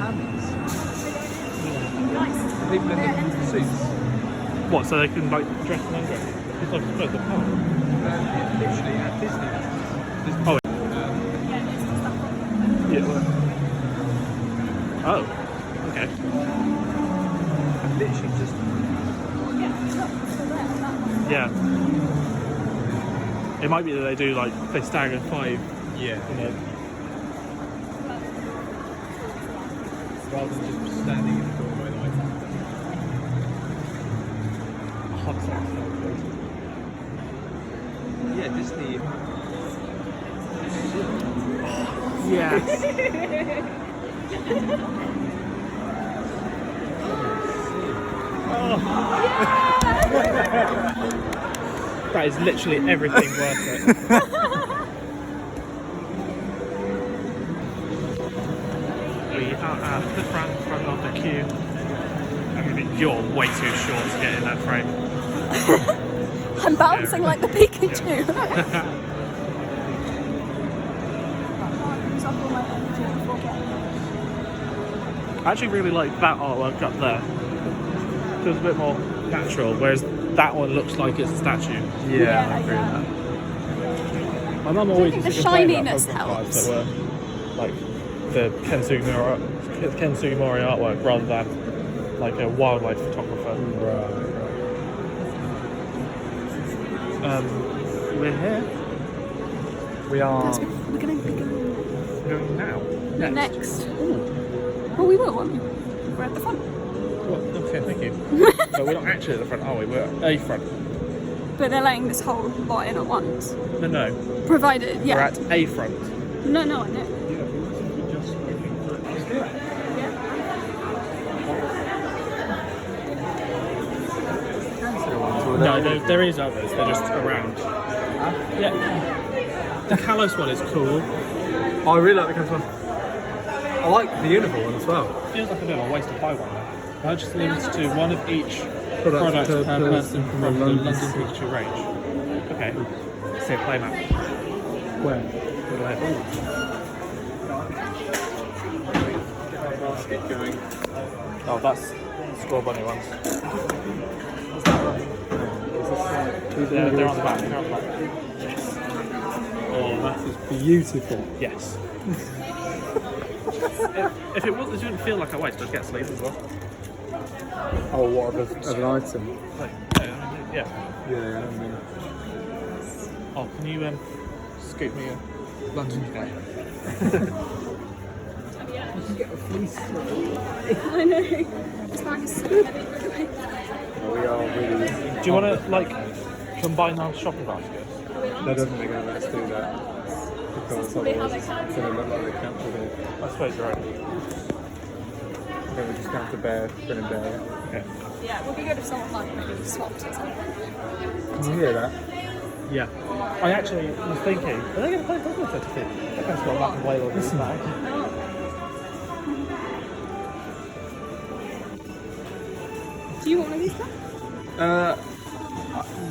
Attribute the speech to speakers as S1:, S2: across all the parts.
S1: hands.
S2: Nice.
S1: People in the suits.
S3: What, so they can like dress and undress? It's like the park.
S1: Literally at Disney.
S3: Oh,
S2: Yeah, it's just that one.
S3: yeah. Oh, okay.
S1: Literally just.
S2: Yeah, look, it's still there. That one.
S3: Yeah. It might be that they do like they stagger 5.
S1: Yeah.
S3: You know.
S1: Rather than just standing in the doorway like.
S3: Hot sauce.
S1: Yeah, Disney.
S3: Yes. That is literally everything worth it. We are at the front of the queue. I mean, you're way too short to get in that frame.
S2: I'm bouncing like the Pikachu.
S3: I actually really like that artwork up there. Feels a bit more natural, whereas that one looks like it's a statue.
S1: Yeah, I agree with that.
S3: My mum always
S2: think
S3: used
S2: the
S3: to complain about
S2: shininess
S3: Pokemon cards
S2: helps.
S3: that were like the Ken Sugimori artwork rather than like a wildlife photographer. We're here.
S1: We are.
S2: We're going to be
S3: Going now.
S2: next. Well, we will, won't we? We're at the front.
S3: Well, okay, thank you. But we're not actually at the front, are we? We're at a front.
S2: But they're letting this whole lot in at once.
S3: No.
S2: Provided, yeah.
S3: We're at a front.
S2: No, I know.
S3: No, there is others. They're just around. Yeah. The Kalos one is cool.
S1: Oh, I really like the Kalos one. I like the Uniform one as well.
S3: Feels like a bit of a waste to buy one. That just limits to one of each
S1: Product
S3: product
S1: per
S3: per person
S1: person
S3: from the
S1: from
S3: London
S1: London
S3: Pikachu range. Okay. Say playmat.
S1: Where?
S3: Basket going. Oh, that's Score Bunny ones. Yeah, they're on the back. They're on the back. Oh, that is
S1: Beautiful.
S3: yes. if it wasn't, it didn't feel like a waste. I'd get sleeves as well.
S1: Oh, what of an item?
S3: Like, yeah.
S1: Yeah, I mean.
S3: Oh, can you scoop me a London guy?
S2: I know. This bag is so heavy.
S1: We are really.
S3: Do you want to like combine our shopping baskets?
S1: That doesn't make any sense to do that. Because otherwise it's going to look like they cancelled it.
S3: I suppose you're right.
S1: Then we just count the bear, grin and bear.
S3: Okay.
S2: Yeah, it would be good if someone like maybe swapped at some point.
S1: Can you hear that?
S3: Yeah. I actually was thinking, are they going to play Pokemon 35? They've got back and whale on this bag.
S2: Do you want one of these back?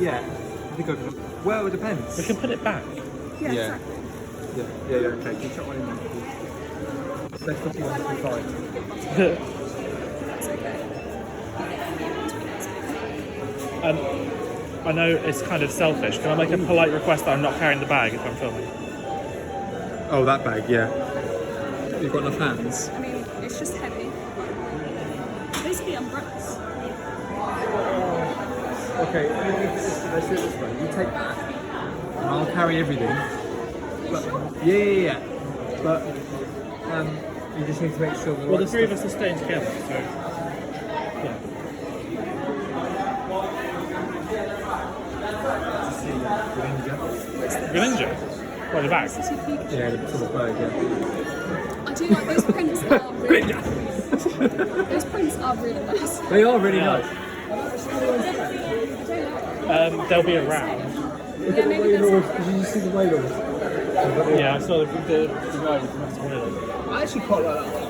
S1: Yeah. I think I can. Well, it depends.
S3: We can put it back.
S2: Yeah,
S1: Yeah.
S2: exactly.
S1: Yeah, okay. Can you chuck one in there? Let's put one to five.
S2: That's okay.
S3: I know it's kind of selfish. Can I make a polite request that I'm not carrying the bag if I'm filming?
S1: Oh, that bag, yeah. You've got enough hands.
S2: I mean, it's just heavy. Basically umbrellas.
S1: Okay, let's do it this way. You take that, and I'll carry everything. But, yeah. But you just need to make sure.
S3: Well, the three of us are staying together, so yeah. Greninja? What, the bag?
S1: Yeah, the sort of bag, yeah.
S2: I do like those prints are really Those prints are really nice.
S1: They are really nice.
S3: They'll be around.
S1: Look at the Wailord. Did you see the Wailord?
S3: Yeah, I saw the guy with the massive window.
S1: I actually quite like that.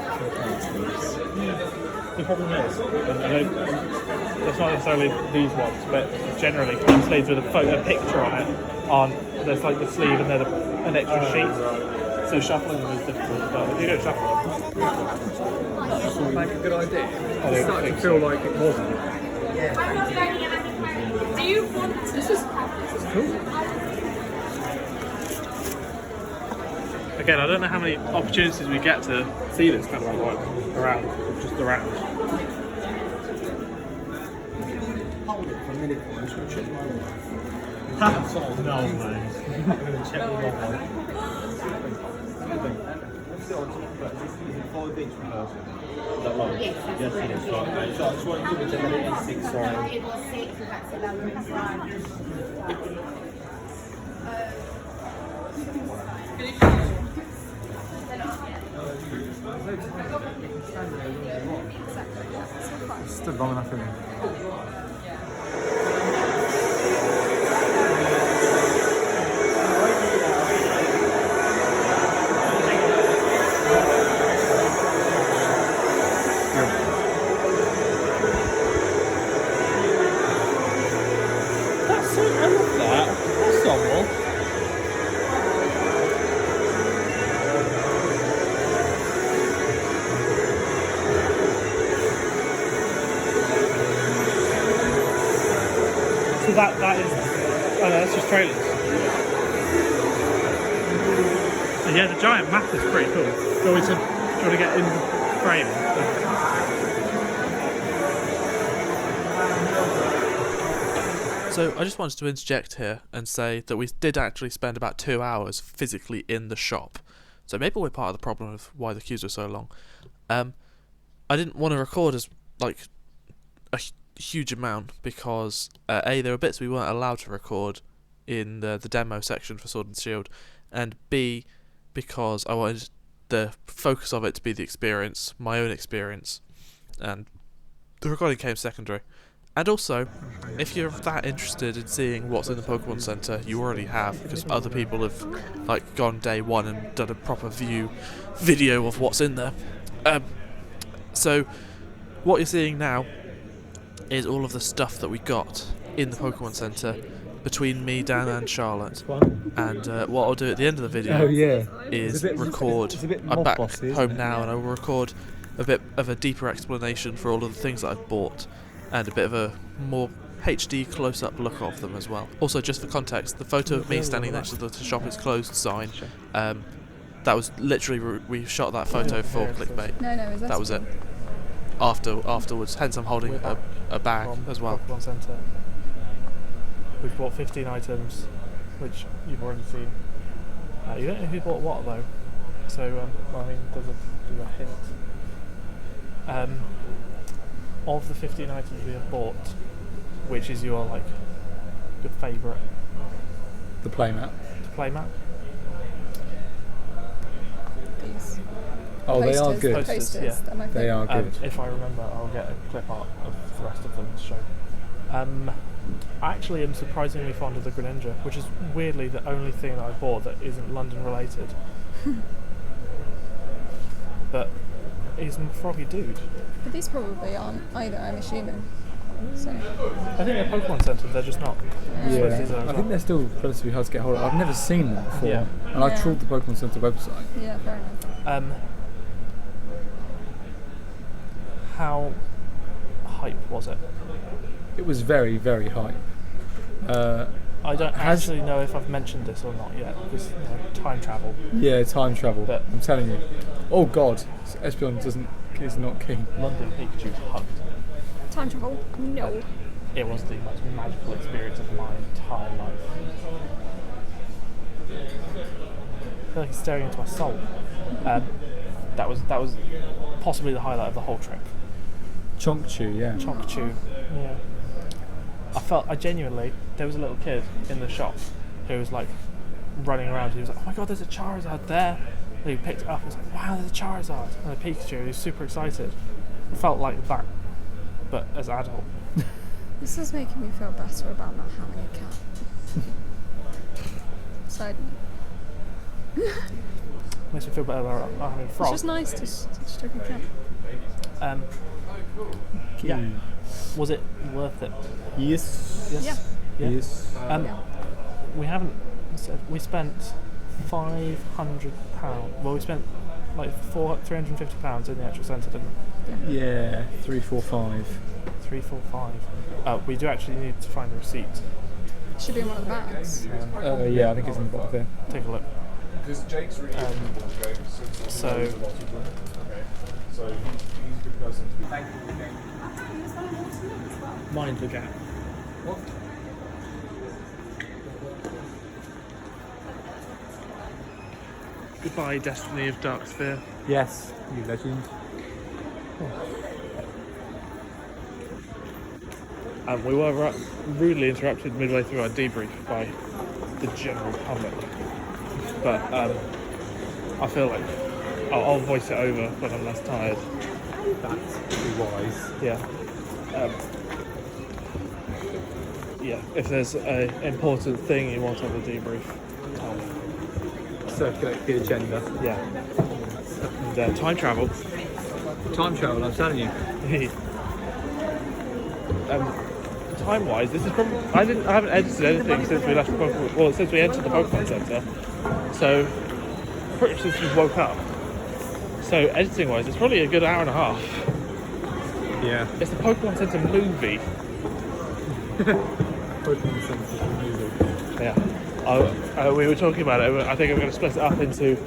S3: The problem is, it's not necessarily these ones, but generally card sleeves with a picture on it there's like the sleeve and then an extra sheet. So shuffling them is difficult, but if you don't shuffle them,
S1: not like a good idea?
S3: don't
S1: It's starting to
S3: think
S1: feel
S3: so.
S1: like it wasn't.
S2: Do you want
S1: This is cool.
S3: Again, I don't know how many opportunities we get to see this kind of like around, just around.
S1: Hold it for a minute. I'm just going to check my watch.
S3: No, man. I'm going to check the log.
S4: Yes, it is. So I just want to give it a minute and 6, sorry. It was 6, that's 11.
S1: Still long enough, isn't it?
S3: That's so, I love that. That's normal. So that is, oh no, that's just trailers. And yeah, the giant map is pretty cool. Do you want to get in frame?
S5: So I just wanted to interject here and say that we did actually spend about 2 hours physically in the shop. So maybe we're part of the problem of why the queues were so long. I didn't want to record as like a huge amount because A, there were bits we weren't allowed to record in the demo section for Sword and Shield, and B, because I wanted the focus of it to be the experience, my own experience, and the recording came secondary. And also, if you're that interested in seeing what's in the Pokemon Center, you already have, because other people have like gone day one and done a proper video of what's in there. So what you're seeing now is all of the stuff that we got in the Pokemon Center between me, Dan, and Charlotte. And what I'll do at the end of the video is record. I'm back home now, and I will record a bit of a deeper explanation for all of the things that I've bought, and a bit of a more HD close-up look of them as well. Also, just for context, the photo of me standing next to the shop is closed sign, that was literally, we shot that photo for clickbait.
S2: No, it was
S5: That was it. Afterwards, hence I'm holding a bag as well.
S3: Pokemon Center. We've bought 15 items, which you've already seen. You don't know who bought what though, so well, I mean, there's a hint. Of the 15 items we have bought, which is your like your favourite?
S1: The playmat.
S3: The playmat.
S2: These.
S1: Oh, they are
S2: Posters,
S1: good.
S2: the posters,
S3: Yeah.
S2: they're my
S1: They are
S2: favourite.
S1: good.
S3: If I remember, I'll get a clip art of the rest of them to show. I actually am surprisingly fond of the Greninja, which is weirdly the only thing that I bought that isn't London related. But he's a froggy dude.
S2: But these probably aren't either, I'm assuming. So,
S3: I think they're Pokemon Center, they're just not. I suppose these are as
S1: I
S3: well.
S1: think they're still relatively hard to get hold of. I've never seen them before,
S3: Yeah.
S1: and I
S2: Yeah.
S1: trawled the Pokemon Center website.
S2: yeah, fair enough.
S3: How hype was it?
S1: It was very, very hype.
S3: I don't
S1: Has-
S3: actually know if I've mentioned this or not yet, because time travel.
S1: Yeah, time travel.
S3: But-
S1: I'm telling you. Oh God, Espeon is not keen.
S3: London Pikachu hugged.
S2: Time travel? No.
S3: It was the most magical experience of my entire life. I feel like he's staring into my soul. That was possibly the highlight of the whole trip.
S1: Chonchu, yeah.
S3: Chonkachu. Yeah. I genuinely, there was a little kid in the shop who was like running around. He was like, oh my god, there's a Charizard there. And he picked it up and was like, wow, there's a Charizard. And a Pikachu, he was super excited. It felt like that, but as an adult.
S2: This is making me feel better about not having a cat. Side note.
S3: Makes me feel better about not having a
S2: It's
S3: frog.
S2: just nice to stick a cat.
S3: Yeah. Was it worth it?
S1: Yes.
S2: Yeah.
S3: Yeah.
S1: Yes.
S2: Yeah.
S3: We haven't said, we spent £500. Well, we spent like £350 in the actual centre, didn't we?
S1: Yeah, 345.
S3: 345. We do actually need to find the receipt.
S2: Should be in one of the bags.
S1: Yeah, I think it's in the bottom there.
S3: Take a look.
S6: Because Jake's really
S3: So
S6: he's a good person to be.
S3: mind the gap.
S1: What?
S3: Goodbye, Destiny of Darksphere.
S1: Yes, you legend.
S3: And we were rudely interrupted midway through our debrief by the general public. But I feel like I'll voice it over when I'm less tired.
S1: That's pretty wise.
S3: Yeah. Yeah, if there's an important thing you want on the debrief, tell me.
S1: Circulate the agenda.
S3: Yeah. And time travel.
S1: Time travel, I'm telling you.
S3: Time-wise, this is probably I haven't edited anything since we left the Pokemon. Well, since we entered the Pokemon Center. So pretty much since we woke up. So editing-wise, it's probably a good hour and a half.
S1: Yeah.
S3: It's the Pokemon Center movie.
S1: Pokemon Center movie.
S3: Yeah. We were talking about it. I think I'm going to split it up into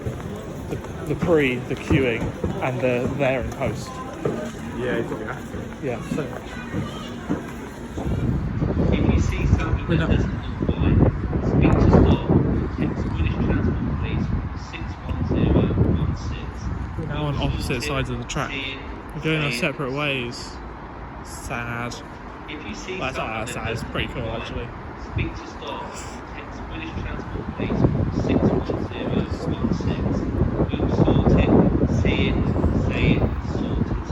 S3: the pre, the queuing, and the there and post.
S1: Yeah, you probably have to.
S3: Yeah.
S1: So much.
S7: If you see something that doesn't look right, speak to stop. Text British Transport Police 61016.
S3: Now on opposite sides of the track.
S7: See it,
S3: We're going our
S7: say it.
S3: separate ways. Sad.
S7: If you see
S3: Well, it's not that
S7: something
S3: sad,
S7: that
S3: it's
S7: doesn't
S3: pretty
S7: look
S3: cool
S7: right,
S3: actually.
S7: speak to stop. Text British Transport Police 61016. We'll sort it. See it. Say it. Sort it.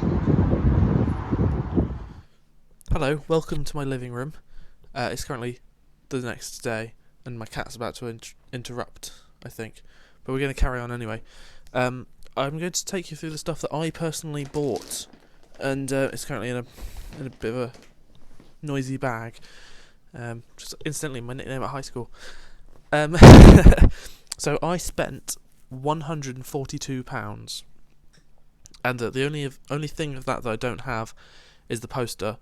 S5: Hello, welcome to my living room. It's currently the next day, and my cat's about to interrupt, I think. But we're going to carry on anyway. I'm going to take you through the stuff that I personally bought, and it's currently in a bit of a noisy bag. Just incidentally, my nickname at high school. So I spent £142, and the only thing of that I don't have is the poster.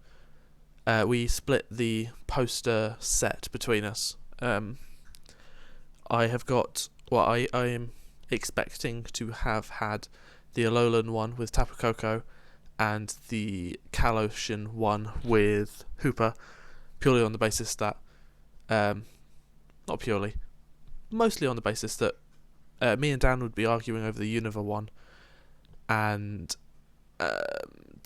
S5: We split the poster set between us. I have got I am expecting to have had the Alolan one with Tapu Koko and the Kaloshin one with Hooper, purely on the basis that not purely, mostly on the basis that me and Dan would be arguing over the Unova one, and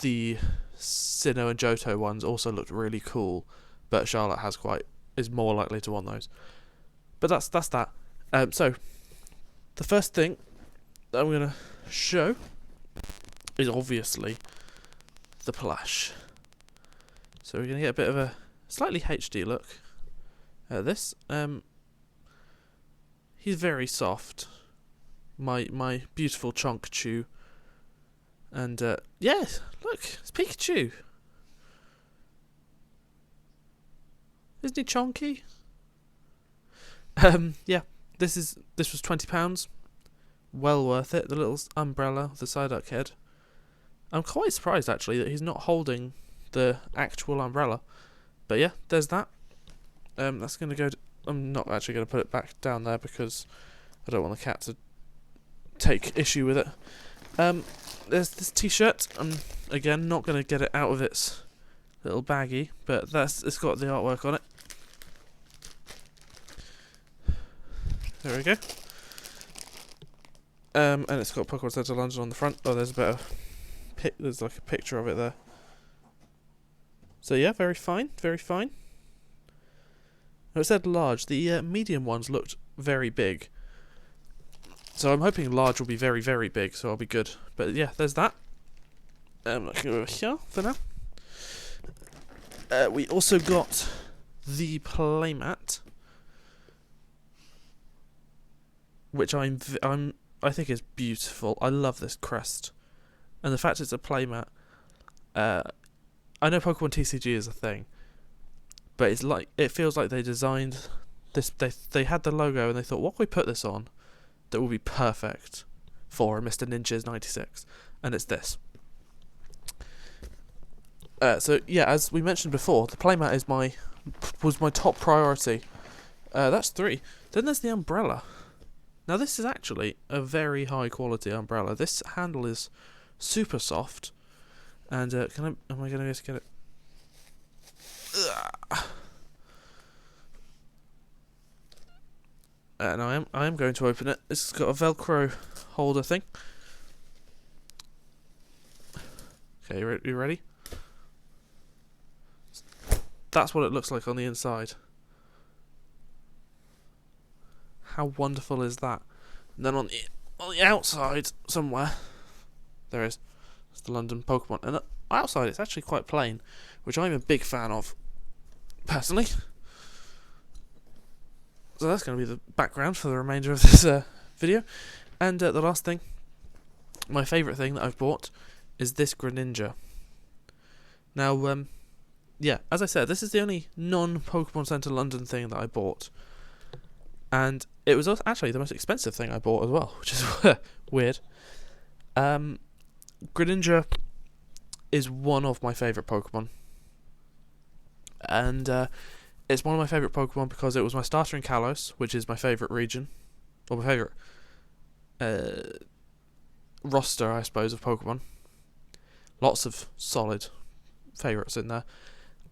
S5: the Sinnoh and Johto ones also looked really cool, but Charlotte is more likely to want those. But that's that. So the first thing that I'm gonna show is obviously the plush. So we're gonna get a bit of a slightly HD look at this. He's very soft. My beautiful Chonkachu. And yeah, look, it's Pikachu. Isn't he chonky? Yeah, this was £20. Well worth it. The little umbrella, the Psyduck head. I'm quite surprised actually that he's not holding the actual umbrella. But yeah, there's that. That's gonna go. I'm not actually gonna put it back down there because I don't want the cat to take issue with it. There's this t-shirt. I'm again not going to get it out of its little baggie, but it's got the artwork on it. There we go. And it's got Pokemon Center London on the front. Oh, there's there's like a picture of it there. So yeah, very fine, very fine. Now it said large. The medium ones looked very big. So I'm hoping large will be very, very big, so I'll be good. But yeah, there's that. I'm not going to go over here for now. We also got the playmat, which I think is beautiful. I love this crest, and the fact it's a playmat. I know Pokemon TCG is a thing, but it feels like they designed this. They had the logo and they thought, what can we put this on that will be perfect for a Mr. Ninjas 96, and it's this. So yeah, as we mentioned before, the playmat was my top priority. That's 3. Then there's the umbrella. Now this is actually a very high quality umbrella. This handle is super soft, and am I going to be able to get it? No, I am going to open it. It's got a Velcro holder thing. Okay, you ready? That's what it looks like on the inside. How wonderful is that? And then on the outside somewhere, there is. It's the London Pokemon. And outside it's actually quite plain, which I'm a big fan of, personally. So that's going to be the background for the remainder of this video. And the last thing, my favourite thing that I've bought is this Greninja. Now, yeah, as I said, this is the only non-Pokemon Centre London thing that I bought. And it was also actually the most expensive thing I bought as well, which is weird. Greninja is one of my favourite Pokemon. And it's one of my favourite Pokemon because it was my starter in Kalos, which is my favourite region. Or my favourite roster, I suppose, of Pokemon. Lots of solid favourites in there.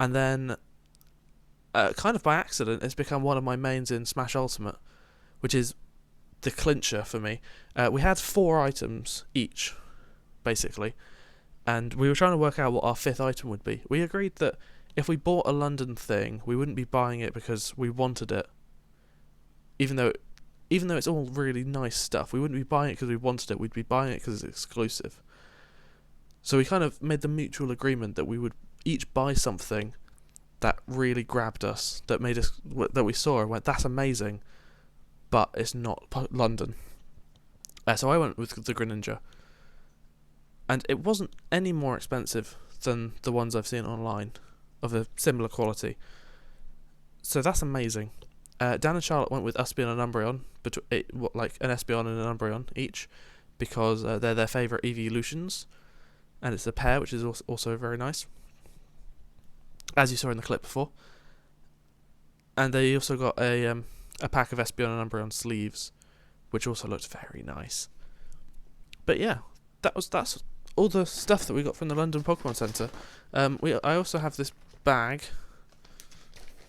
S5: And then, kind of by accident, it's become one of my mains in Smash Ultimate, which is the clincher for me. We had 4 items each, basically, and we were trying to work out what our 5th item would be. We agreed that if we bought a London thing, we wouldn't be buying it because we wanted it, even though it's all really nice stuff. We wouldn't be buying it because we wanted it, we'd be buying it because it's exclusive. So we kind of made the mutual agreement that we would each buy something that really grabbed us, that made us, that we saw and went, that's amazing, but it's not London. So I went with the Greninja, and it wasn't any more expensive than the ones I've seen online of a similar quality. So that's amazing. Dan and Charlotte went with Espeon and Umbreon, like an Espeon and an Umbreon each, because they're their favourite evolutions, and it's a pair, which is also very nice, as you saw in the clip before. And they also got a pack of Espeon and Umbreon sleeves, which also looked very nice. But yeah, that's all the stuff that we got from the London Pokemon Centre. I also have this bag,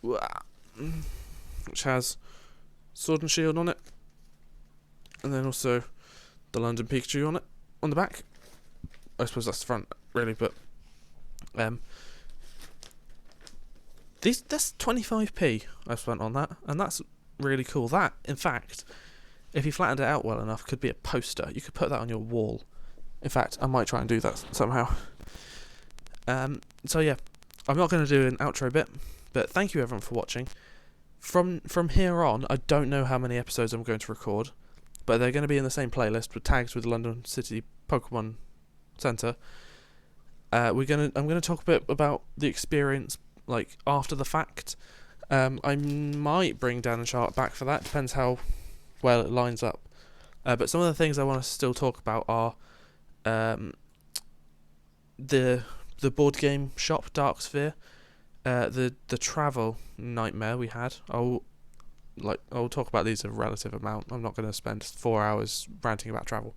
S5: which has Sword and Shield on it, and then also the London Pikachu on it on the back. I suppose that's the front, really, but that's 25p I've spent on that, and that's really cool. That, in fact, if you flattened it out well enough, could be a poster. You could put that on your wall. In fact, I might try and do that somehow. So yeah, I'm not going to do an outro bit, but thank you everyone for watching. From here on, I don't know how many episodes I'm going to record, but they're going to be in the same playlist with tags with London City Pokemon Centre. I'm going to talk a bit about the experience, like, after the fact. I might bring Dan and Charlotte back for that, depends how well it lines up. But some of the things I want to still talk about are the board game shop, Dark Sphere, the travel nightmare we had. I'll talk about these a relative amount. I'm not going to spend 4 hours ranting about travel.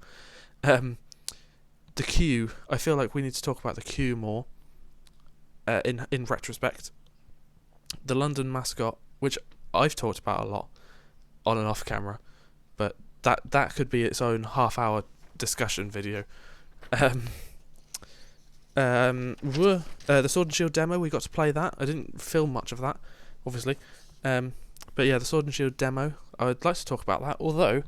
S5: The queue, I feel like we need to talk about the queue more, in retrospect. The London mascot, which I've talked about a lot on and off camera, but that could be its own half-hour discussion video. The Sword and Shield demo, we got to play that. I didn't film much of that, obviously. But yeah, the Sword and Shield demo, I would like to talk about that, although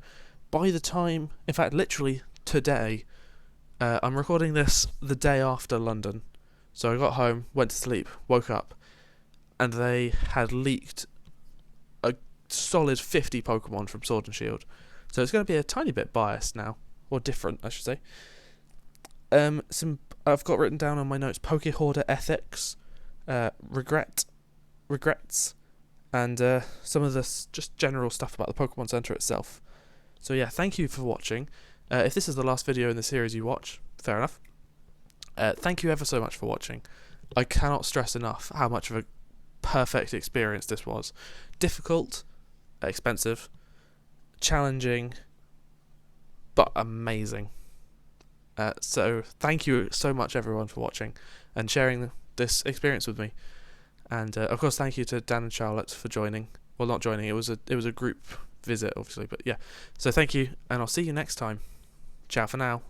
S5: by the time, in fact literally today, I'm recording this the day after London, so I got home, went to sleep, woke up, and they had leaked a solid 50 Pokemon from Sword and Shield, so it's going to be a tiny bit biased now, or different I should say. I've got written down on my notes Poke Hoarder ethics, regrets, and some of this just general stuff about the Pokemon Center itself. So yeah, thank you for watching. If this is the last video in the series you watch, fair enough. Thank you ever so much for watching. I cannot stress enough how much of a perfect experience this was. Difficult, expensive, challenging, but amazing. So thank you so much everyone for watching and sharing this experience with me. And of course thank you to Dan and Charlotte for joining. Well, not joining, it was a group visit obviously, but yeah. So thank you, and I'll see you next time. Ciao for now.